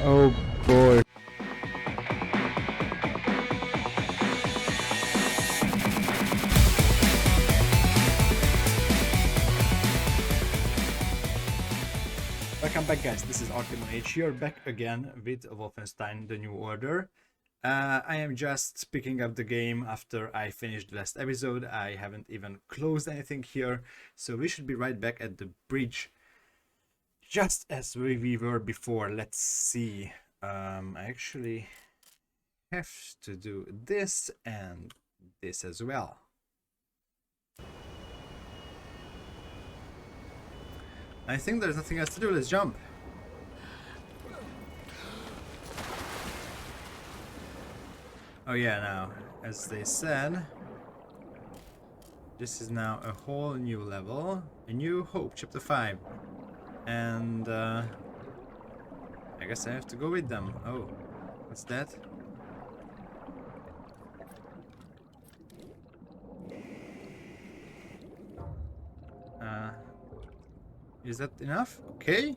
Oh boy. Welcome back, guys. This is Artemon H here, back again with Wolfenstein The New Order. I am just picking up the game after I finished the last episode. I haven't even closed anything here, so we should be right back at the bridge, just as we were before. Let's see. I actually have to do this and this as well. I think there's nothing else to do. Let's jump. Oh yeah, now, as they said, this is now a whole new level, A New Hope, Chapter 5. And I guess I have to go with them. Oh, what's that? Is that enough? Okay.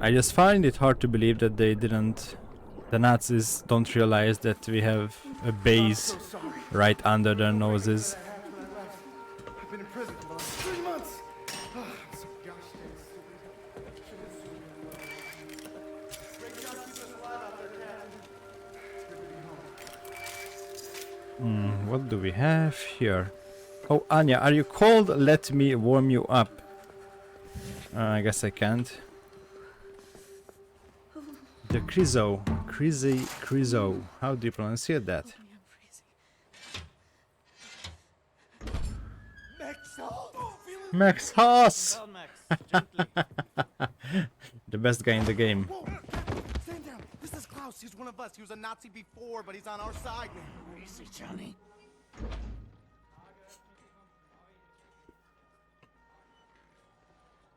I just find it hard to believe that the Nazis don't realize that we have a base right under their noses. I've been in prison for about 3 months. I'm so gosh dang stupid. Great job keeping us alive out there, Captain. What do we have here? Oh, Anya, are you cold? Let me warm you up. I guess I can't. The Crizo. How do you pronounce that? Max Haas! The best guy in the game. Whoa, stand down. This is Klaus. He's one of us. He was a Nazi before, but he's on our side now. Where is he, Johnny?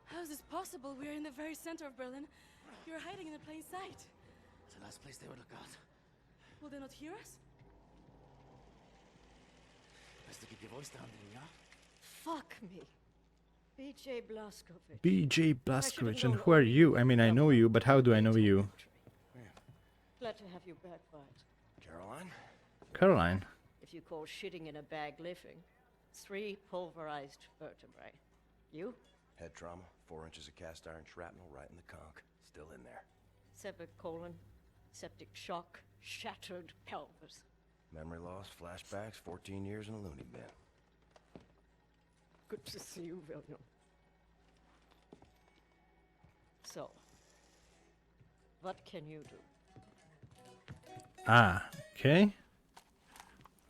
How is this possible? We're in the very center of Berlin. You're hiding in plain sight. It's the last place they would have got. Will they not hear us? Best to keep your voice down, then, yeah? Fuck me. B.J. Blazkowicz. B.J. Blazkowicz, and who are you? I mean, I know you, but how do I know you? Glad to have you back, Bart. Caroline? Caroline. If you call shitting in a bag living, 3 pulverized vertebrae. You? Head trauma, 4 inches of cast iron shrapnel right in the conch. Still in there. Severed colon, septic shock, shattered pelvis. Memory loss, flashbacks, 14 years in a loony bin. Good to see you, William. So, what can you do? Ah, okay.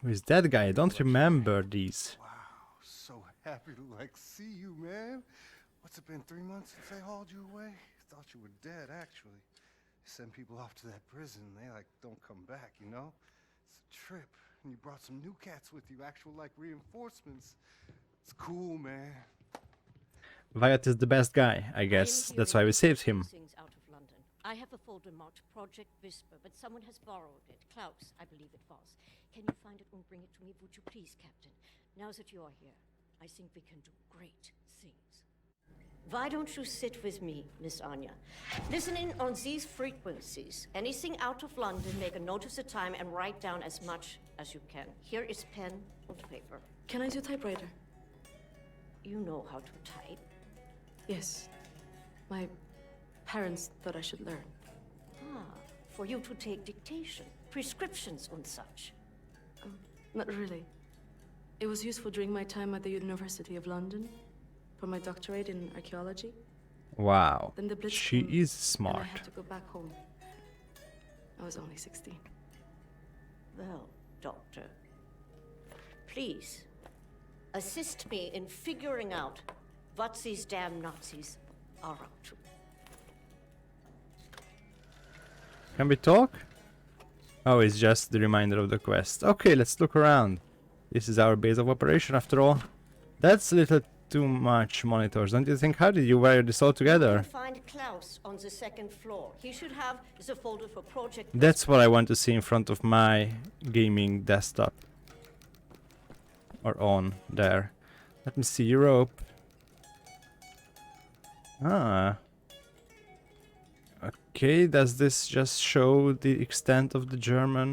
Who is that guy? I don't remember these. Wow, so happy to, see you, man. What's it been, 3 months since they hauled you away? Thought you were dead, actually. They send people off to that prison, they, don't come back, you know? It's a trip, and you brought some new cats with you, actual, reinforcements. It's cool, man. Wyatt is the best guy, I guess. That's why we saved him. Out of London. I have a folder marked Project Whisper, but someone has borrowed it. Klaus, I believe it was. Can you find it and bring it to me, would you please, Captain? Now that you are here, I think we can do great things. Why don't you sit with me, Miss Anya? Listen in on these frequencies. Anything out of London, make a note of the time and write down as much as you can. Here is pen and paper. Can I do typewriter? You know how to type. Yes. My parents thought I should learn. Ah, for you to take dictation, prescriptions and such. Not really. It was useful during my time at the University of London for my doctorate in archaeology. Wow. Then the Blitz She came, is and smart. I had to go back home. I was only 16. Well, Doctor, please assist me in figuring out what these damn Nazis are up to. Can we talk? Oh, it's just the reminder of the quest. Okay, let's look around. This is our base of operation after all. That's a little too much monitors, don't you think? How did you wire this all You together? can find Klaus on the second floor. He should have the folder for Project That's what I want to see in front of my gaming desktop. Or on there. Let me see Europe. Ah. Okay, does this just show the extent of the German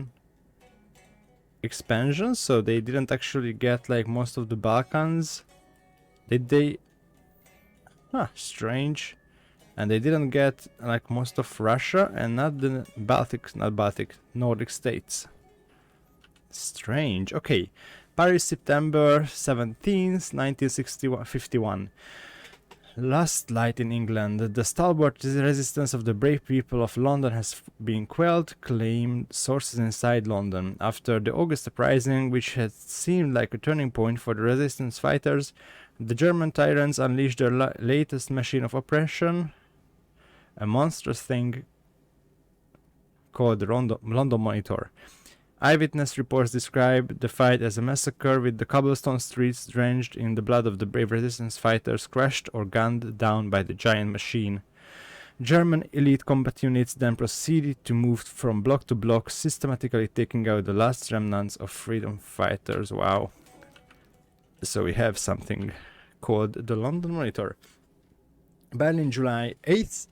expansion? So they didn't actually get like most of the Balkans. Did they? Huh, strange. And they didn't get like most of Russia and not the Nordic states. Strange. Okay. Paris, September 17th, 1951. Last light in England. The stalwart resistance of the brave people of London has been quelled, claimed sources inside London. After the August uprising, which had seemed like a turning point for the resistance fighters, the German tyrants unleashed their latest machine of oppression, a monstrous thing called the London Monitor. Eyewitness reports describe the fight as a massacre, with the cobblestone streets drenched in the blood of the brave resistance fighters crushed or gunned down by the giant machine. German elite combat units then proceeded to move from block to block, systematically taking out the last remnants of freedom fighters. Wow. So we have something called the London Monitor. Berlin, July 8th,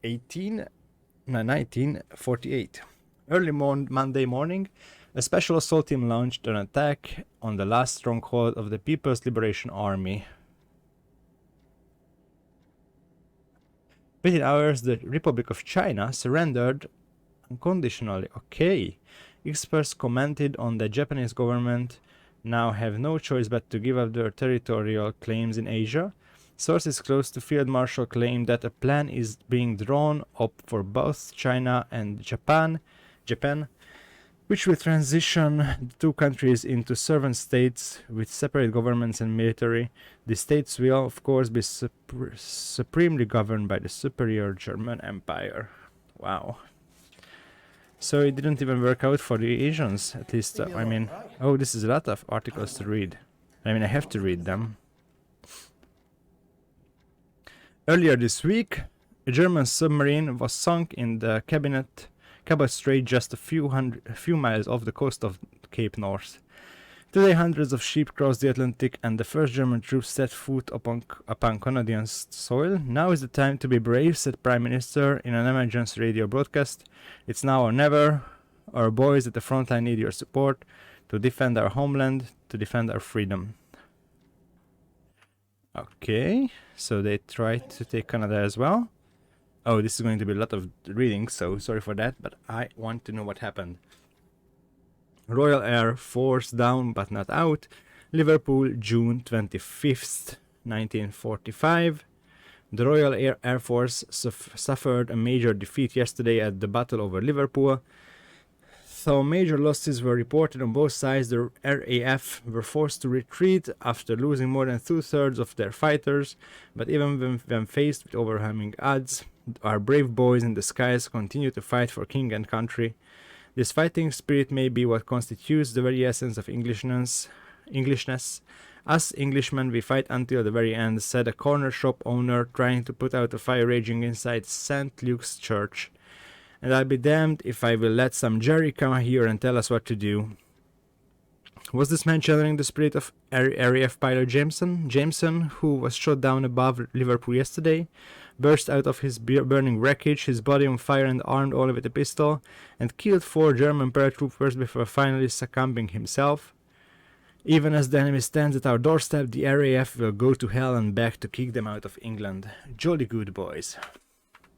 1948. Early Monday morning, a special assault team launched an attack on the last stronghold of the People's Liberation Army. Within hours, the Republic of China surrendered unconditionally. Okay. Experts commented on the Japanese government now have no choice but to give up their territorial claims in Asia. Sources close to Field Marshal claim that a plan is being drawn up for both China and Japan, which will transition the two countries into sovereign states with separate governments and military. The states will, of course, be supremely governed by the superior German Empire. Wow. So it didn't even work out for the Asians, at least. I mean, oh, this is a lot of articles to read. I mean, I have to read them. Earlier this week, a German submarine was sunk in the Cabot Strait, just a few miles off the coast of Cape North. Today, hundreds of ships crossed the Atlantic, and the first German troops set foot upon Canadian soil. Now is the time to be brave, said Prime Minister in an emergency radio broadcast. It's now or never. Our boys at the front line need your support to defend our homeland, to defend our freedom. Okay, so they tried to take Canada as well. Oh, this is going to be a lot of reading, so sorry for that, but I want to know what happened. Royal Air Force down but not out. Liverpool, June 25th, 1945. The Royal Air Force suffered a major defeat yesterday at the battle over Liverpool. Though major losses were reported on both sides, the RAF were forced to retreat after losing more than 2/3 of their fighters. But even when faced with overwhelming odds, our brave boys in the skies continue to fight for king and country. This fighting spirit may be what constitutes the very essence of Englishness. Us Englishmen, we fight until the very end, said a corner shop owner trying to put out a fire raging inside St. Luke's Church. And I'll be damned if I will let some Jerry come here and tell us what to do. Was this man channeling the spirit of RAF pilot Jameson, who was shot down above Liverpool yesterday, burst out of his burning wreckage, his body on fire and armed only with a pistol, and killed 4 German paratroopers before finally succumbing himself? Even as the enemy stands at our doorstep, the RAF will go to hell and back to kick them out of England. Jolly good boys.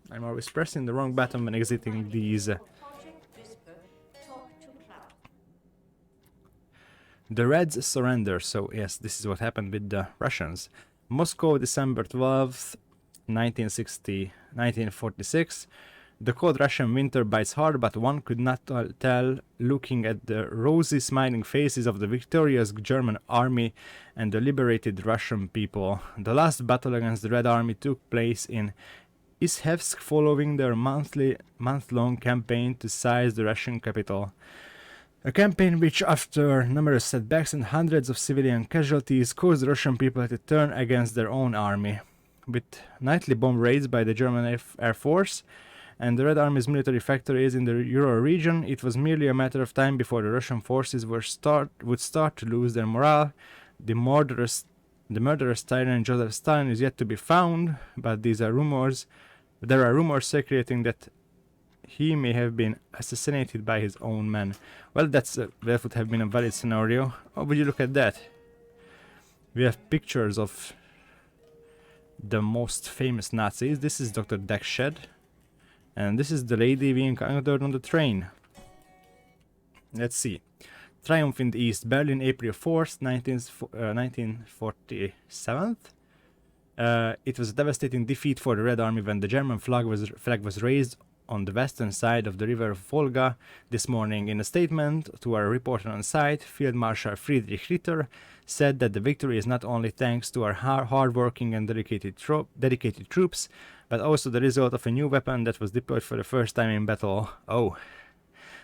I'm always pressing the wrong button when exiting these. The Reds surrender. So yes, this is what happened with the Russians. Moscow, December 12th, 1946. The cold Russian winter bites hard, but one could not tell looking at the rosy smiling faces of the victorious German army and the liberated Russian people. The last battle against the Red Army took place in Izhevsk following their month-long campaign to seize the Russian capital. A campaign which, after numerous setbacks and hundreds of civilian casualties, caused the Russian people to turn against their own army. With nightly bomb raids by the German Air Force and the Red Army's military factories in the Euro region, it was merely a matter of time before the Russian forces would start to lose their morale. The murderous tyrant Joseph Stalin is yet to be found, but these are rumors. There are rumors circulating that he may have been assassinated by his own men. Well, that would have been a valid scenario. Oh, would you look at that? We have pictures of the most famous Nazis. This is Dr. Deckshed. And this is the lady we encountered on the train. Let's see. Triumph in the East, Berlin, April 4th, 1947. It was a devastating defeat for the Red Army when the German flag was raised on the western side of the river Volga this morning. In a statement to our reporter on site, Field Marshal Friedrich Ritter said that the victory is not only thanks to our hard-working and dedicated troops, but also the result of a new weapon that was deployed for the first time in battle. Oh.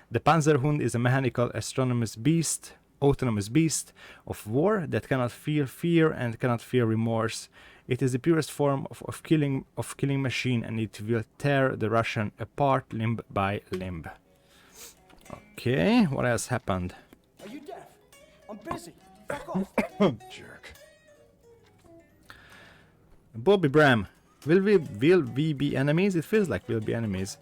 The Panzerhund is a mechanical autonomous beast of war that cannot feel fear and cannot feel remorse. It is the purest form of killing machine, and it will tear the Russian apart limb by limb. Okay, what else happened? Are you deaf? I'm busy. Back off. Jerk. Bobby Bram, will we be enemies? It feels like we'll be enemies.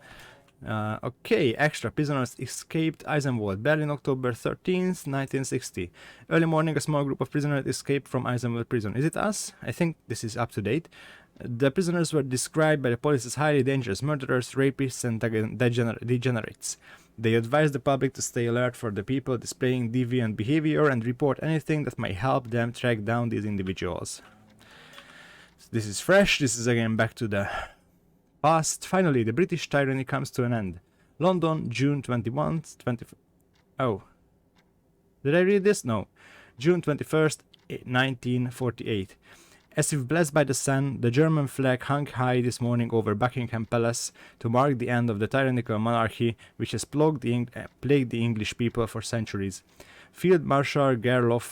Okay, extra prisoners escaped Eisenwald, Berlin, October 13th, 1960. Early morning, a small group of prisoners escaped from Eisenwald prison. Is it us? I think this is up to date. The prisoners were described by the police as highly dangerous murderers, rapists, and degenerates. They advised the public to stay alert for the people displaying deviant behavior and report anything that may help them track down these individuals. This is fresh. This is again back to the past. Finally, the British tyranny comes to an end. London, June 21st, Oh. Did I read this? No. June 21st, 1948. As if blessed by the sun, the German flag hung high this morning over Buckingham Palace to mark the end of the tyrannical monarchy which has plagued the English people for centuries. Field Marshal Gerloff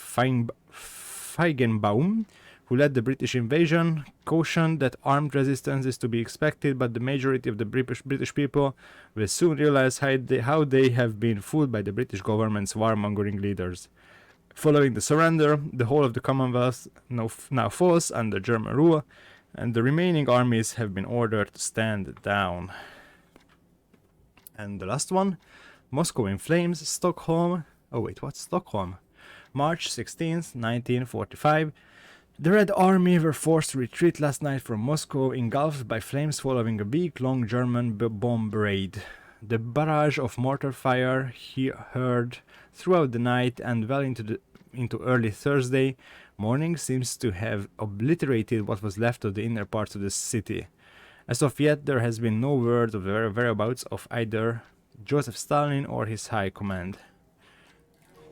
Feigenbaum, who led the British invasion, cautioned that armed resistance is to be expected, but the majority of the British people will soon realize how they have been fooled by the British government's warmongering leaders. Following the surrender, the whole of the Commonwealth now falls under German rule, and the remaining armies have been ordered to stand down. And the last one, Moscow in flames, Stockholm. Oh wait, what's Stockholm? March 16th, 1945. The Red Army were forced to retreat last night from Moscow, engulfed by flames following a week-long German bomb raid. The barrage of mortar fire heard throughout the night and well into early Thursday morning seems to have obliterated what was left of the inner parts of the city. As of yet, there has been no word of the whereabouts of either Joseph Stalin or his high command.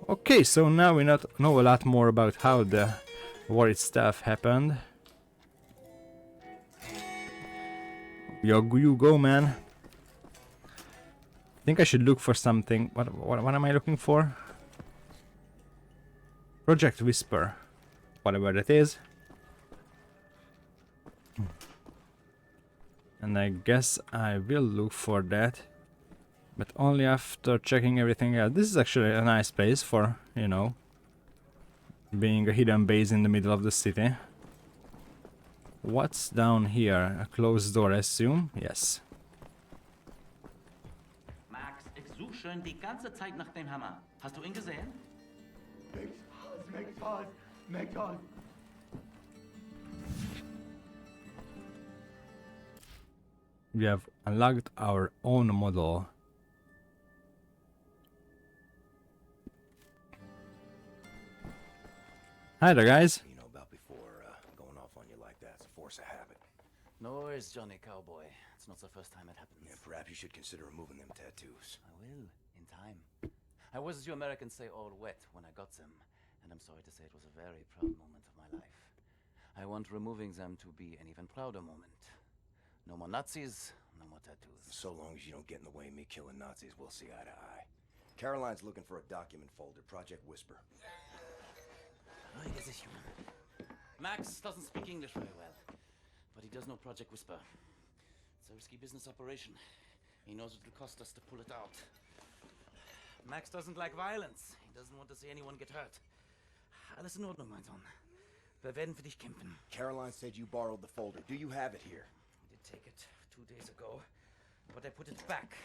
Okay, so now we know a lot more about how the war itself happened. You go, man. I think I should look for something. What am I looking for? Project Whisper. Whatever that is. And I guess I will look for that. But only after checking everything out. This is actually a nice place for, you know, being a hidden base in the middle of the city. What's down here? A closed door, I assume? Yes. Max, ich suche schon die ganze Zeit nach dem Hammer. Hast du ihn gesehen? Make pause. We have unlocked our own model. Hi there, guys. You know about before going off on you like that. It's a force of habit. No worries, Johnny Cowboy. It's not the first time it happens. Yeah, perhaps you should consider removing them tattoos. I will, in time. I was, as you Americans say, all wet when I got them, and I'm sorry to say it was a very proud moment of my life. I want removing them to be an even prouder moment. No more Nazis, no more tattoos. So long as you don't get in the way of me killing Nazis, we'll see eye to eye. Caroline's looking for a document folder, Project Whisper. Max doesn't speak English very well, but he does know Project Whisper. It's a risky business operation. He knows it will cost us to pull it out. Max doesn't like violence. He doesn't want to see anyone get hurt. Alles in Ordnung, mein Sohn. Wir werden für dich kämpfen. Caroline said you borrowed the folder. Do you have it here? I did take it 2 days ago, but I put it back.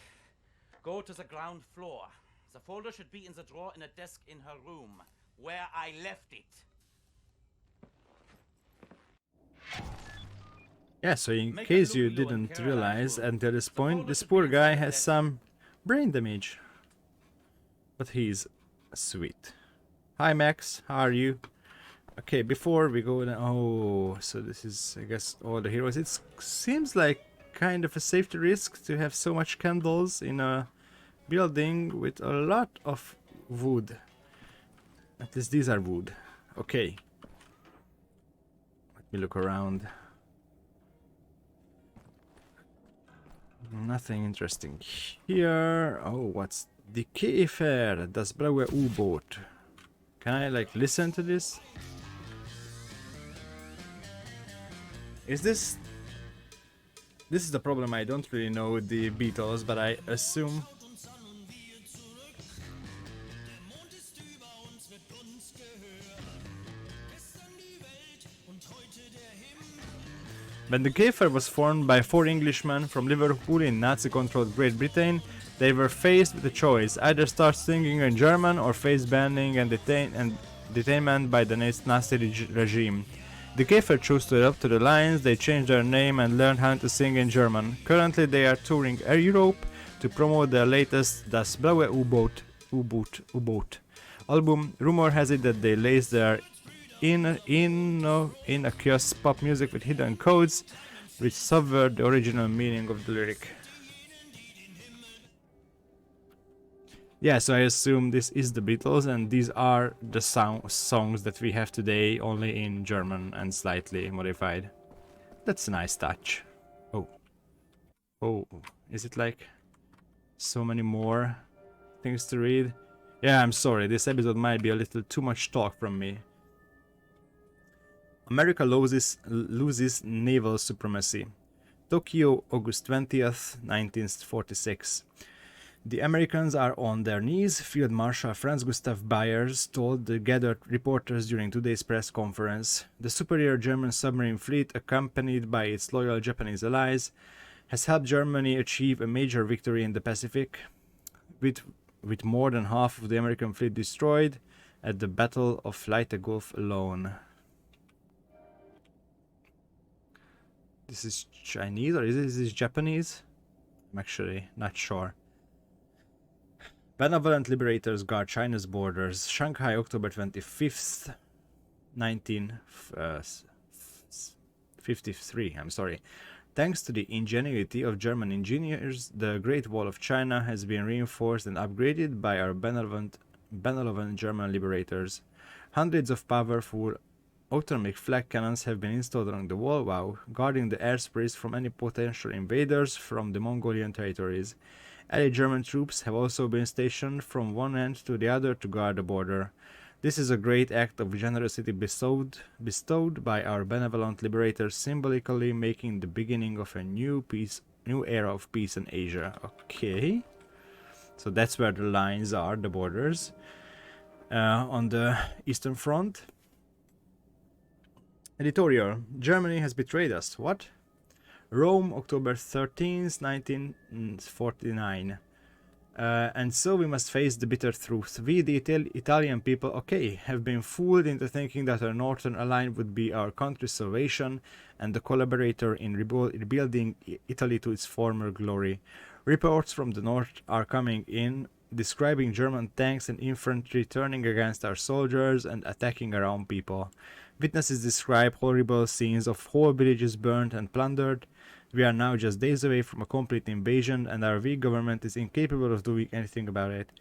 Go to the ground floor. The folder should be in the drawer in a desk in her room, where I left it. Yeah, so in case you didn't realize until this point, this poor guy has some brain damage. But he's sweet. Hi Max, how are you? Okay, before we go down... Oh, so this is, I guess, all the heroes. It seems like kind of a safety risk to have so much candles in a building with a lot of wood. At least these are wood. Okay. Let me look around. Nothing interesting here. Oh, what's the Käfer? Das blaue U-Boot. Can I like listen to this? Is this... This is the problem, I don't really know the Beatles, but I assume... When the Käfer was formed by 4 Englishmen from Liverpool in Nazi-controlled Great Britain, they were faced with a choice: either start singing in German or face banning and detainment by the Nazi regime. The Käfer chose to adapt to the Lions. They changed their name and learned how to sing in German. Currently they are touring Europe to promote their latest Das blaue U-Boot album. Rumor has it that they laced their innocuous pop music with hidden codes which subvert the original meaning of the lyric. Yeah, so I assume this is the Beatles and these are the songs that we have today, only in German and slightly modified. That's a nice touch. Oh. Oh, is it like so many more things to read? Yeah, I'm sorry, this episode might be a little too much talk from me. America loses naval supremacy. Tokyo, August 20th, 1946. The Americans are on their knees, Field Marshal Franz Gustav Byers told the gathered reporters during today's press conference. The superior German submarine fleet, accompanied by its loyal Japanese allies, has helped Germany achieve a major victory in the Pacific, with more than half of the American fleet destroyed at the Battle of Leyte Gulf alone. This is Chinese or is this Japanese? I'm actually not sure. Benevolent liberators guard China's borders. Shanghai, October 25th, 1953. I'm sorry. Thanks to the ingenuity of German engineers, the Great Wall of China has been reinforced and upgraded by our benevolent German liberators. Hundreds of powerful automatic flak cannons have been installed along the wall, guarding the airspace from any potential invaders from the Mongolian territories. Allied German troops have also been stationed from one end to the other to guard the border. This is a great act of generosity bestowed by our benevolent liberators, symbolically making the beginning of a new era of peace in Asia. Okay, so that's where the lines are, the borders, on the Eastern Front. Editorial: Germany has betrayed us. What? Rome, October 13th, 1949. And so we must face the bitter truth. We, the Italian people, have been fooled into thinking that our northern ally would be our country's salvation and the collaborator in rebuilding Italy to its former glory. Reports from the north are coming in, describing German tanks and infantry turning against our soldiers and attacking our own people. Witnesses describe horrible scenes of whole villages burned and plundered. We are now just days away from a complete invasion, and our weak government is incapable of doing anything about it.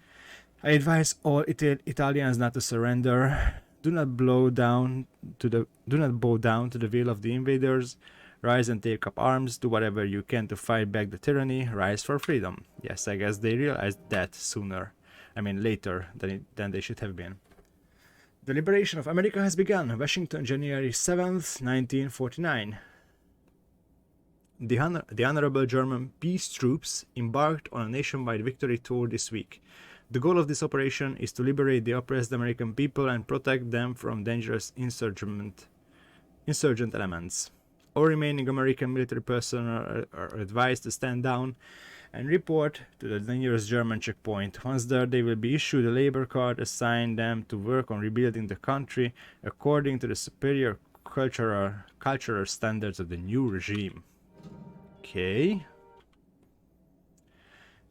I advise all Italians not to surrender. Do not bow down to the will of the invaders. Rise and take up arms. Do whatever you can to fight back the tyranny. Rise for freedom. Yes, I guess they realized that sooner I mean, later than they should have been. The liberation of America has begun. Washington, January 7th, 1949. The Honorable German Peace Troops embarked on a nationwide victory tour this week. The goal of this operation is to liberate the oppressed American people and protect them from dangerous insurgent elements. All remaining American military personnel are advised to stand down and report to the dangerous German checkpoint. Once there, they will be issued a labor card assigned them to work on rebuilding the country according to the superior cultural standards of the new regime. Okay.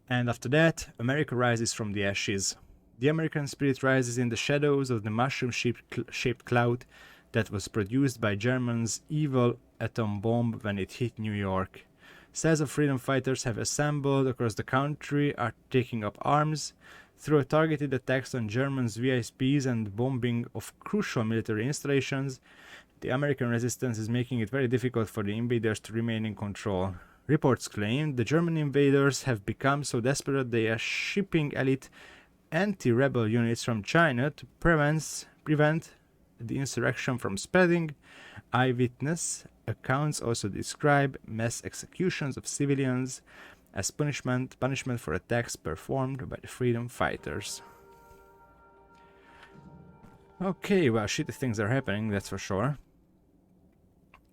And after that, America rises from the ashes. The American spirit rises in the shadows of the mushroom-shaped cloud that was produced by Germany's evil atom bomb when it hit New York. Cells of freedom fighters have assembled across the country, are taking up arms. Through targeted attacks on Germans' VIPs and bombing of crucial military installations, the American resistance is making it very difficult for the invaders to remain in control. Reports claim the German invaders have become so desperate they are shipping elite anti-rebel units from China to prevent the insurrection from spreading. Eyewitness accounts also describe mass executions of civilians as punishment for attacks performed by the freedom fighters. Okay, well, shitty things are happening, that's for sure.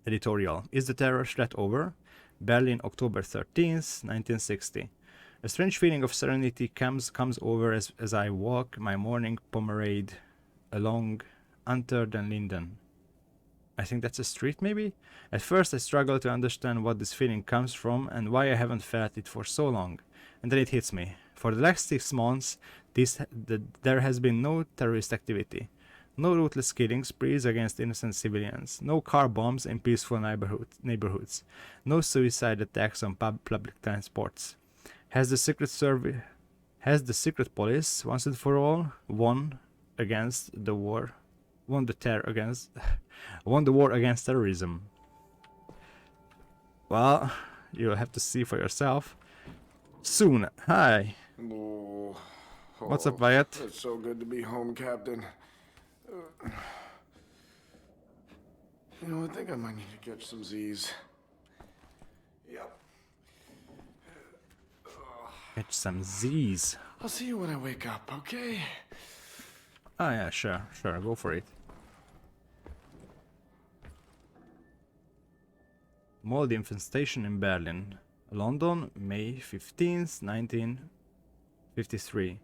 Editorial. Is the terror threat over? Berlin, October 13th, 1960. A strange feeling of serenity comes over as I walk my morning promenade along Unter den Linden. I think that's a street, maybe? At first I struggle to understand what this feeling comes from and why I haven't felt it for so long. And then it hits me. For the last 6 months, there has been no terrorist activity. No ruthless killing sprees against innocent civilians. No car bombs in peaceful neighborhoods. No suicide attacks on public transports. Has the secret police, once and for all, won the war against terrorism? Well, you'll have to see for yourself soon. Hi. Oh, What's up, Wyatt? It's so good to be home, Captain. You know, I think I might need to catch some Z's. Yep. Catch some Z's. I'll see you when I wake up, okay? Oh yeah, sure, go for it. Mold infestation in Berlin. London, May 15th, 1953.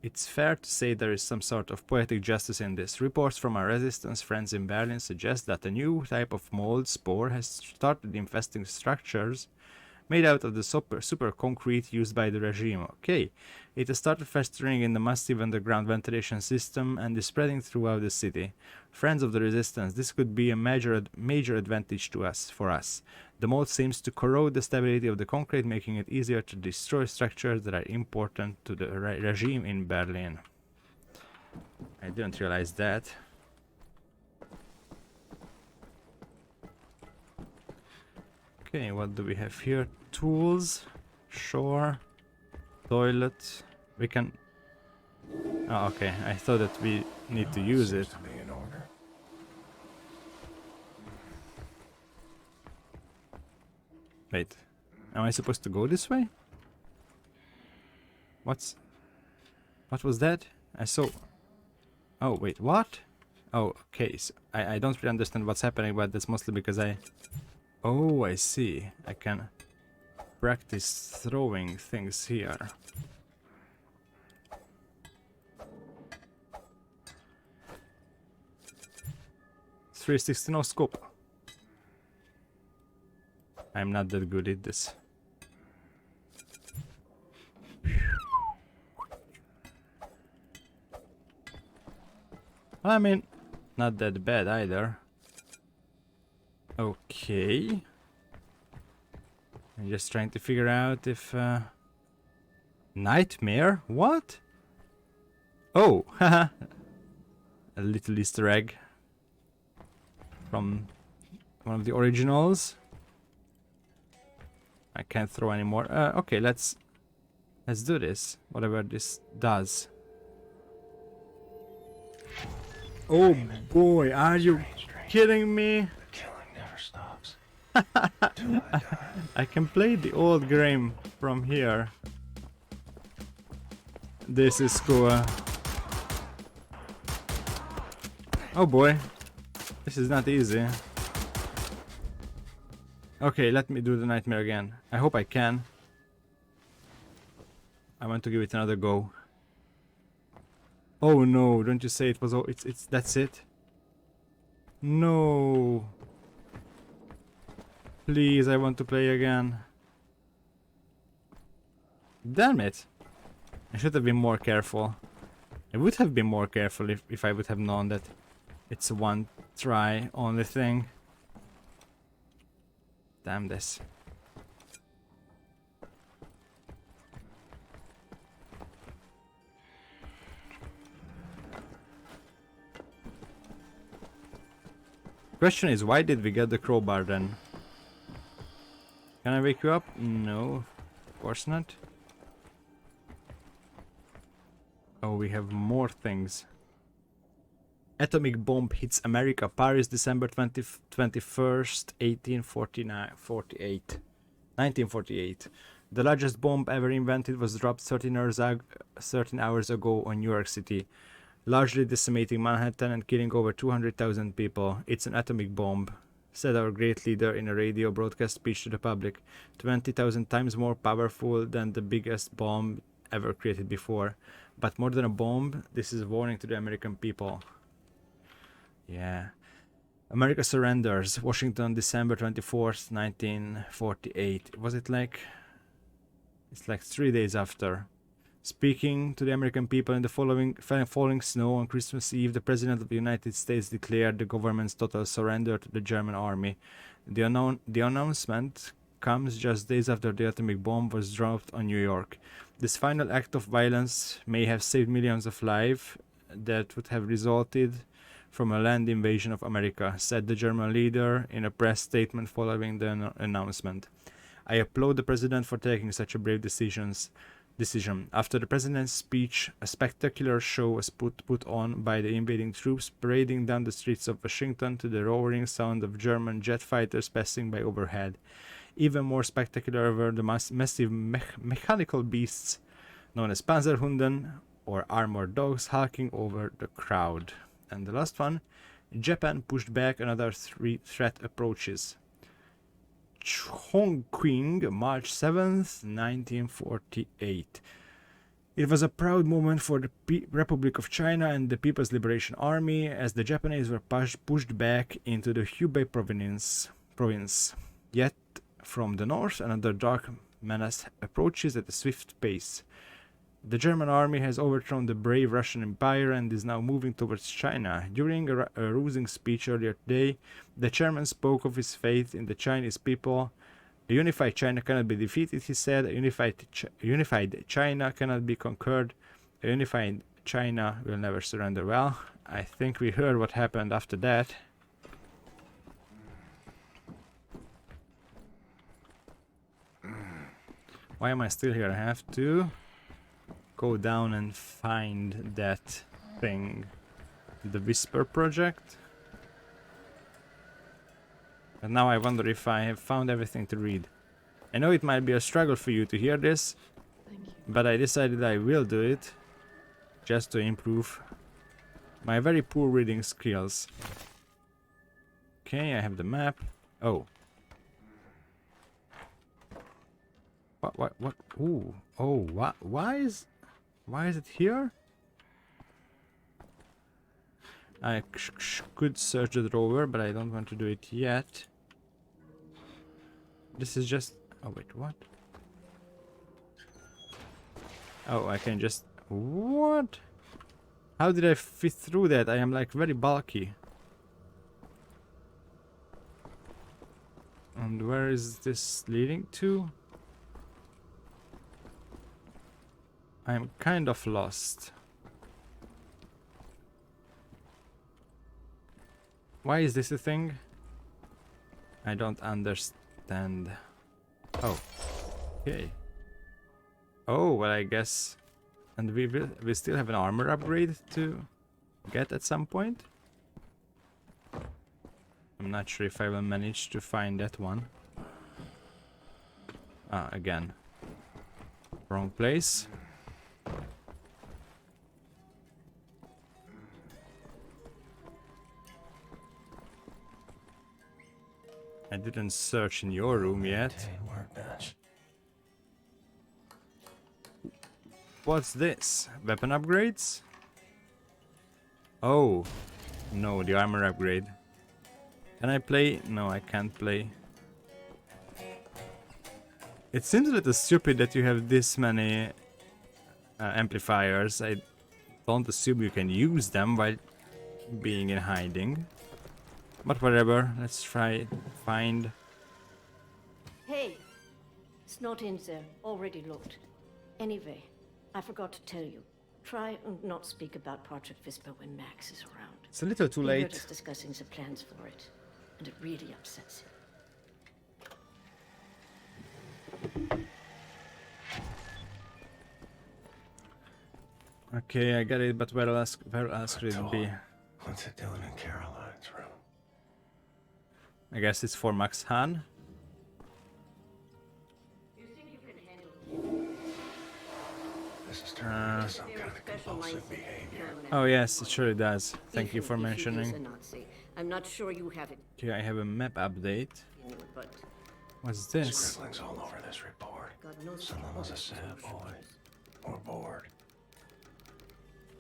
It's fair to say there is some sort of poetic justice in this. Reports from our resistance friends in Berlin suggest that a new type of mold spore has started infesting structures made out of the super concrete used by the regime. Okay, it has started festering in the massive underground ventilation system and is spreading throughout the city. Friends of the resistance, this could be a major advantage for us. The mold seems to corrode the stability of the concrete, making it easier to destroy structures that are important to the regime in Berlin. I didn't realize that. Okay, what do we have here? Tools, sure, toilet. We can. Oh, okay. I thought that we need to use it. To be in order. Wait, am I supposed to go this way? What was that? I saw. Oh wait, what? Oh, okay. So I don't really understand what's happening, but that's mostly because I. Oh, I see. I can practice throwing things here. .360 no scope. I'm not that good at this. I mean, not that bad either. Okay. I'm just trying to figure out if... Nightmare? What? Oh, haha. A little Easter egg. From one of the originals. I can't throw anymore. Okay, let's Let's do this, whatever this does. Oh boy, are you kidding me? The killing never stops. I can play the old game from here. This is cool. Oh boy, this is not easy. Okay, let me do the nightmare again. I hope I can. I want to give it another go. Oh no, don't you say it was all, it's that's it? No. Please, I want to play again. Damn it. I should have been more careful. I would have been more careful if I would have known that it's a one try only thing. Damn this. Question is, why did we get the crowbar then? Can I wake you up? No, of course not. Oh, we have more things. Atomic bomb hits America, Paris, December 21st, 1948. The largest bomb ever invented was dropped 13 hours ago on New York City, largely decimating Manhattan and killing over 200,000 people. It's an atomic bomb, said our great leader in a radio broadcast speech to the public, 20,000 times more powerful than the biggest bomb ever created before. But more than a bomb, this is a warning to the American people. Yeah. America surrenders. Washington, December 24th, 1948. Was it like... It's like 3 days after. Speaking to the American people in the falling snow on Christmas Eve, the President of the United States declared the government's total surrender to the German army. The announcement comes just days after the atomic bomb was dropped on New York. This final act of violence may have saved millions of lives that would have resulted from a land invasion of America, said the German leader in a press statement following the announcement. I applaud the president for taking such a brave decision. After the president's speech, a spectacular show was put on by the invading troops, parading down the streets of Washington to the roaring sound of German jet fighters passing by overhead. Even more spectacular were the massive mechanical beasts known as Panzerhunden, or armored dogs, hulking over the crowd. And the last one, Japan pushed back another threat approaches. Chongqing, March 7th, 1948. It was a proud moment for the Republic of China and the People's Liberation Army as the Japanese were pushed back into the Hubei province. Yet, from the north, another dark menace approaches at a swift pace. The German army has overthrown the brave Russian Empire and is now moving towards China. During a rousing speech earlier today, the chairman spoke of his faith in the Chinese people. A unified China cannot be defeated, he said. A unified China cannot be conquered. A unified China will never surrender. Well, I think we heard what happened after that. Why am I still here? I have to go down and find that thing. The Whisper project. And now I wonder if I have found everything to read. I know it might be a struggle for you to hear this, but I decided I will do it just to improve my very poor reading skills. Okay, I have the map. Oh. What? Ooh. Oh, what? Why is it here? I could search the drawer, but I don't want to do it yet. This is just... Oh, wait, what? Oh, I can just... What? How did I fit through that? I am like very bulky. And where is this leading to? I'm kind of lost. Why is this a thing? I don't understand. Oh. Okay. Oh, well, I guess... And we still have an armor upgrade to get at some point. I'm not sure if I will manage to find that one. Ah, again. Wrong place. I didn't search in your room yet. Workbench. What's this? Weapon upgrades? Oh, no, the armor upgrade. Can I play? No, I can't play. It seems a little stupid that you have this many amplifiers. I don't assume you can use them while being in hiding. But whatever, let's try find... Hey, it's not in there. Already looked. Anyway, I forgot to tell you. Try and not speak about Project Whisper when Max is around. It's a little too He heard late. us discussing the plans for it, and it really upsets him. Okay, I get it, but where else could it be? What's it doing in Caroline's room? I guess it's for Max Han. This is turning into some kind of compulsive behavior. Oh yes, it surely does. Thank you Even for if he is mentioning. a Nazi. I'm not sure you have it, Okay, I have a map update. but What's this? Scribblings all over this report. God knows Someone was a sad boy. Or bored.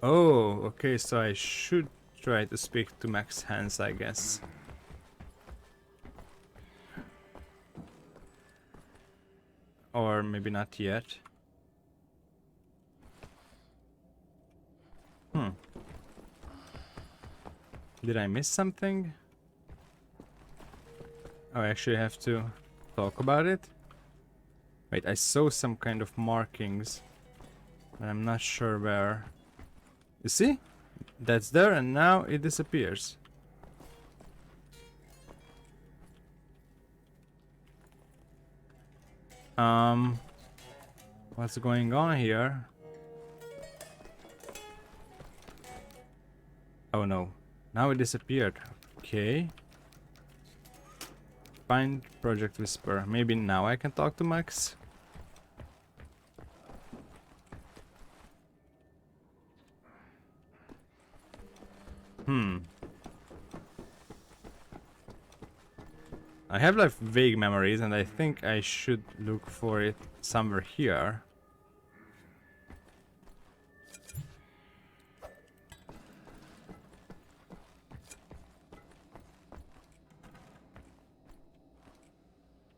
Oh, okay, so I should try to speak to Max Hans, I guess. Or maybe not yet. Did I miss something? Oh, I actually have to talk about it? Wait, I saw some kind of markings, but I'm not sure where. You see? That's there and now it disappears. What's going on here? Oh no. Now it disappeared. Okay. Find Project Whisper. Maybe now I can talk to Max? I have like vague memories and I think I should look for it somewhere here.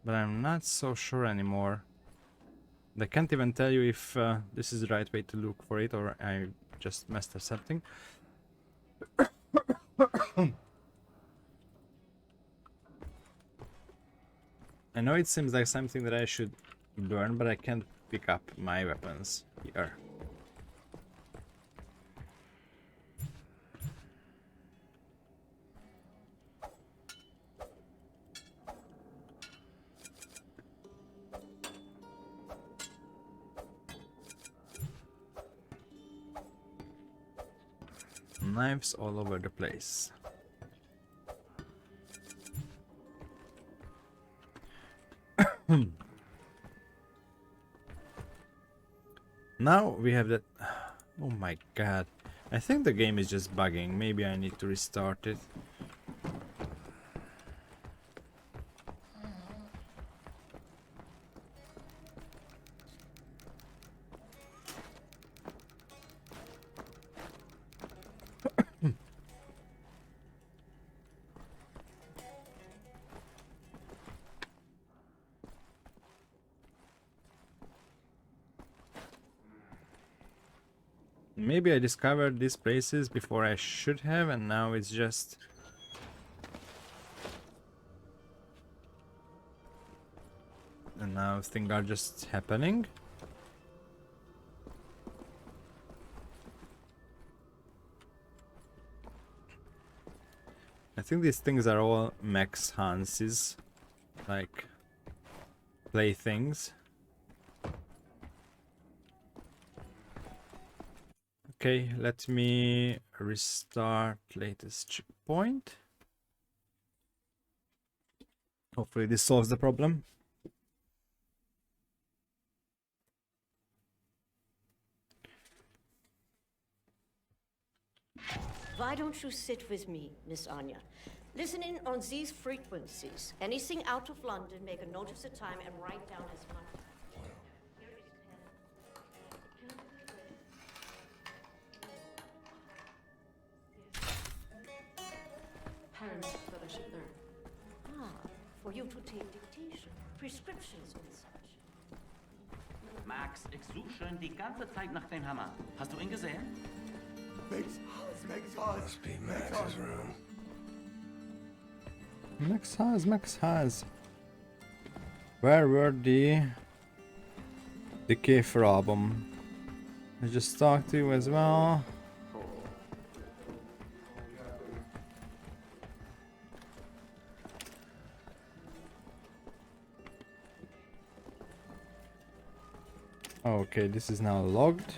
But I'm not so sure anymore. I can't even tell you if this is the right way to look for it or I just messed up something. I know it seems like something that I should learn, but I can't pick up my weapons here. Knives all over the place. Now we have that. Oh my god. I think the game is just bugging. Maybe I need to restart it. Maybe I discovered these places before I should have, and now it's just... And now things are just happening. I think these things are all Max Hans's, like, playthings. Okay, let me restart latest checkpoint. Hopefully this solves the problem. Why don't you sit with me, Miss Anya? Listen in on these frequencies. Anything out of London, make a note of the time and write down as much. Parents fellowship there. Ah, for you to take dictation, prescriptions and such. Max, ich suche schon die ganze Zeit nach dem Hammer. Hast du ihn gesehen? Must be Max's room. Max has. Where were the Cave album? I just talked to you as well. Okay, this is now logged.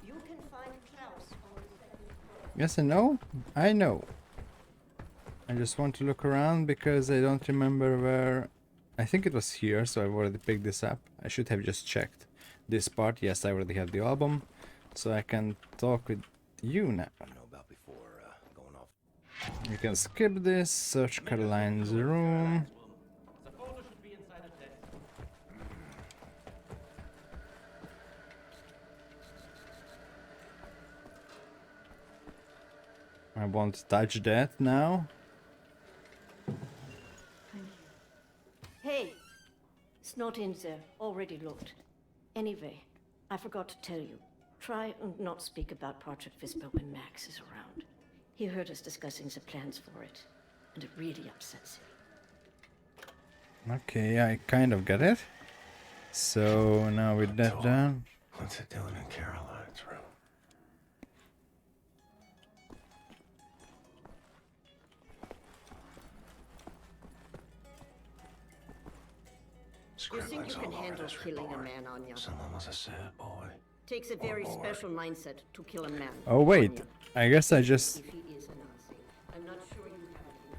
You can find Klaus on the second floor. Yes and no? I know. I just want to look around because I don't remember where... I think it was here, so I've already picked this up. I should have just checked this part. Yes, I already have the album, so I can talk with you now. I know about before going off. You can skip this, search Caroline's room. The photo should be inside the desk. I won't touch that now. Hey, it's not in there. Already looked. Anyway, I forgot to tell you. Try and not speak about Project Whisper when Max is around. He heard us discussing the plans for it, and it really upsets him. Okay, I kind of get it. So now with that done, What's it doing in Caroline's room? You think you Scribbling's can all over handle this killing a report. man, Anya? Someone was a sad boy. Takes a very bored. special mindset to kill a man. oh wait, Anya. I guess I just... If he is a Nazi, I'm not sure you have it.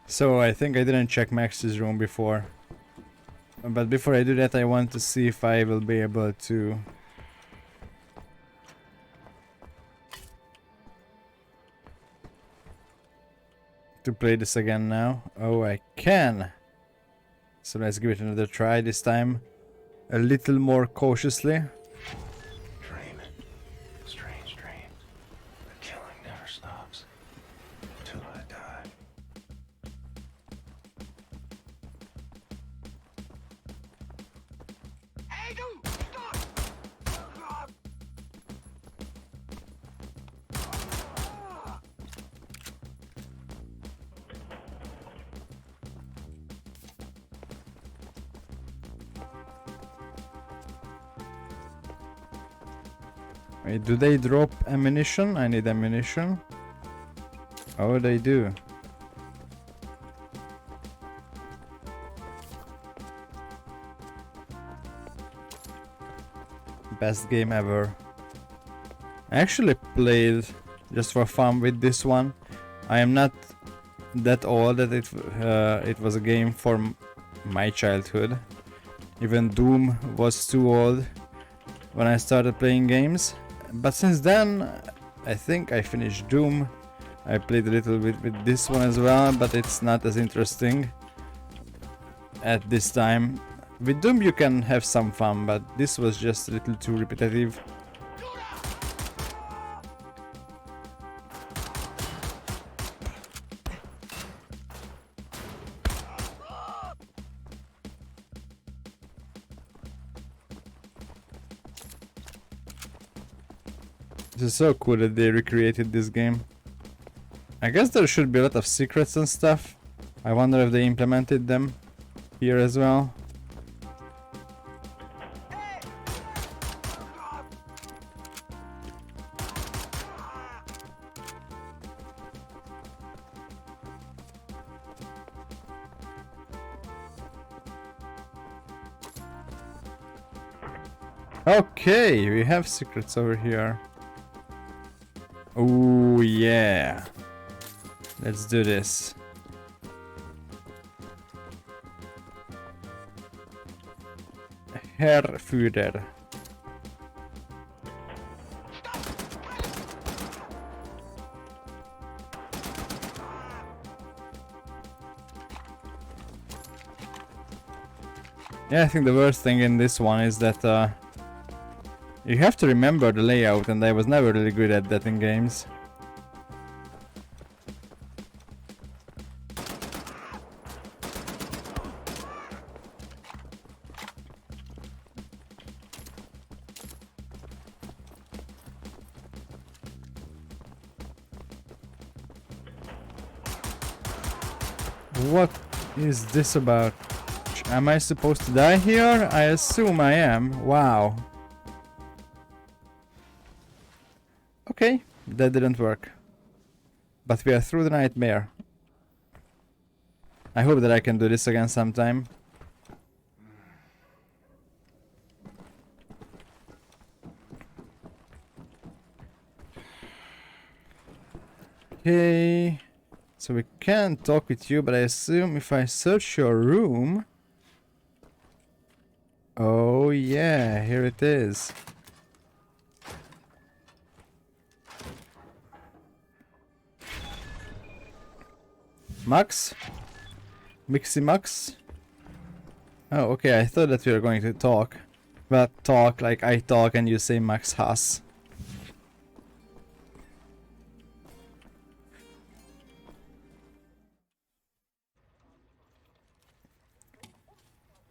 So I think I didn't check Max's room before. But before I do that, I want to see if I will be able to... play this again now. Oh, I can! So let's give it another try, this time a little more cautiously. Dream. Strange dream. The killing never stops. Till I die. Wait, do they drop ammunition? I need ammunition. Oh, they do. Best game ever. I actually played just for fun with this one. I am not that old that it was a game for my childhood. Even Doom was too old when I started playing games. But since then, I think I finished Doom. I played a little bit with this one as well, but it's not as interesting at this time. With Doom you can have some fun, but this was just a little too repetitive. This is so cool that they recreated this game. I guess there should be a lot of secrets and stuff. I wonder if they implemented them here as well. Okay, we have secrets over here. Oh yeah. Let's do this. Herr Führer. Yeah, I think the worst thing in this one is that you have to remember the layout, and I was never really good at that in games. What is this about? Am I supposed to die here? I assume I am. Wow. Okay, that didn't work. But we are through the nightmare. I hope that I can do this again sometime. Okay. So we can't talk with you, but I assume if I search your room... Oh yeah, here it is. Max? Mixy Max? Oh, okay, I thought that we were going to talk. But talk like I talk and you say Max Haas.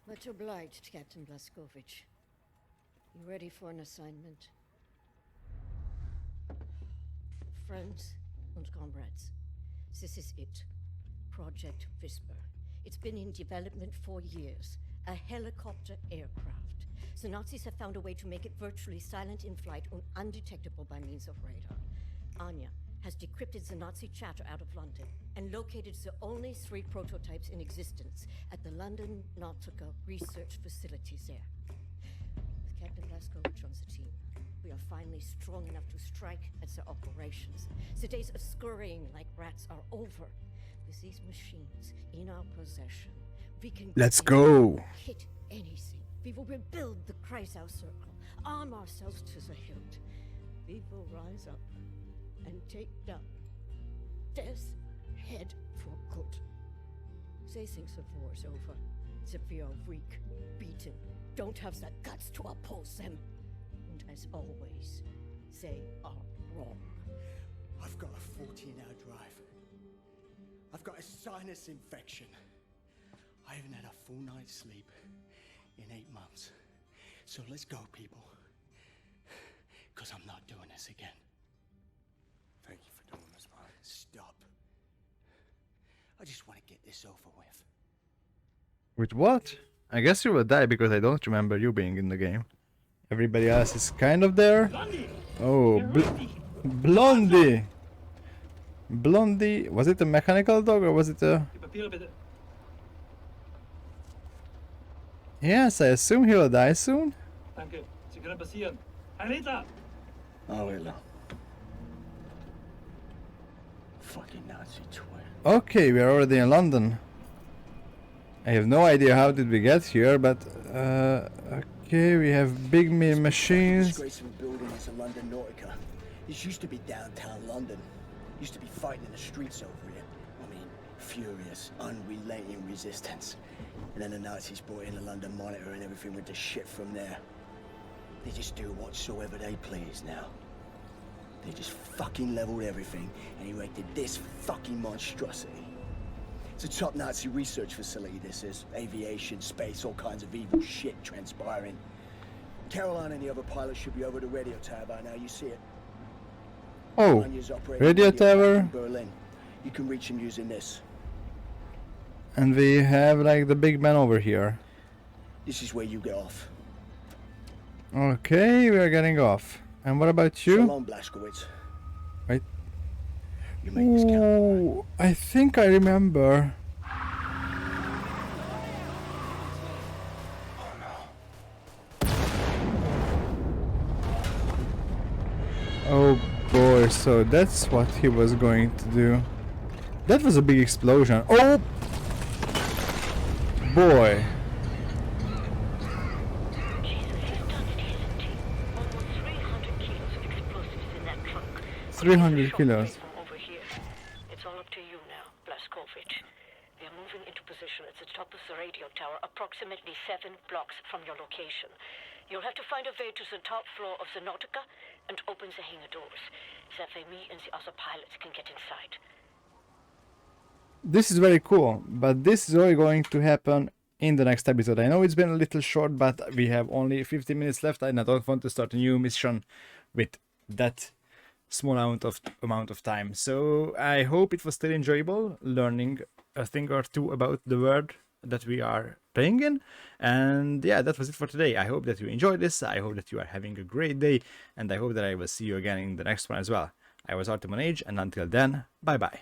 Much obliged, Captain Blaskovich. You ready for an assignment? Friends and comrades, this is it. Project Whisper. It's been in development for years. A helicopter aircraft. The Nazis have found a way to make it virtually silent in flight and undetectable by means of radar. Anya has decrypted the Nazi chatter out of London and located the only 3 prototypes in existence at the London Nautica research facilities there. With Captain Blaskovich on the team, we are finally strong enough to strike at their operations. The days of scurrying like rats are over. With these machines in our possession, we can Let's go! Hit anything. We will rebuild the Kreisau Circle, arm ourselves to the hilt. We will rise up and take down Death's Head for good. They think the war's over, that we are weak, beaten, don't have the guts to oppose them. And as always, they are wrong. I've got a 14-hour drive. I've got a sinus infection. I haven't had a full night's sleep in 8 months. So let's go, people. Because I'm not doing this again. Thank you for doing this, man. Stop. I just want to get this over with. With what? I guess you will die because I don't remember you being in the game. Everybody else is kind of there. Oh, Blondie! Blondie, was it a mechanical dog or was it a... Yes, I assume he will die soon. Danke. Sie können passieren. Heil Hitler! Oh, Hitler. Fucking Nazi twin. Okay, we are already in London. I have no idea how did we get here, but okay, we have big machines. Disgraceful building is a London Nautica. This used to be downtown London. Used to be fighting in the streets over here. I mean, furious, unrelenting resistance. And then the Nazis brought in the London Monitor and everything went to shit from there. They just do whatsoever they please now. They just fucking leveled everything and erected this fucking monstrosity. It's a top Nazi research facility, this is. Aviation, space, all kinds of evil shit transpiring. Caroline and the other pilots should be over the radio tower by now, you see it. Oh, radio tower. In Berlin. You can reach him using this. And we have like the big man over here. This is where you get off. Okay, we are getting off. And what about So you? long, Blazkowicz. Wait. You make this count. Oh, I think I remember. Oh boy, so that's what he was going to do. That was a big explosion. Oh boy. Jesus, he's done it, hasn't he? Almost 300 kilos of explosives in that trunk. 300 kilos. From over here. It's all up to you now, Blazkowicz. We are moving into position at the top of the radio tower, approximately 7 blocks from your location. You'll have to find a way to the top floor of the Nautica and open the hangar doors. That way me and the other pilots can get inside. This is very cool, but this is only going to happen in the next episode. I know it's been a little short, but we have only 15 minutes left and I don't want to start a new mission with that small amount of time. So I hope it was still enjoyable, learning a thing or two about the world that we are playing in. And yeah, that was it for today. I hope that you enjoyed this. I hope that you are having a great day, and I hope that I will see you again in the next one as well. I was Artemon Age, and until then, bye bye.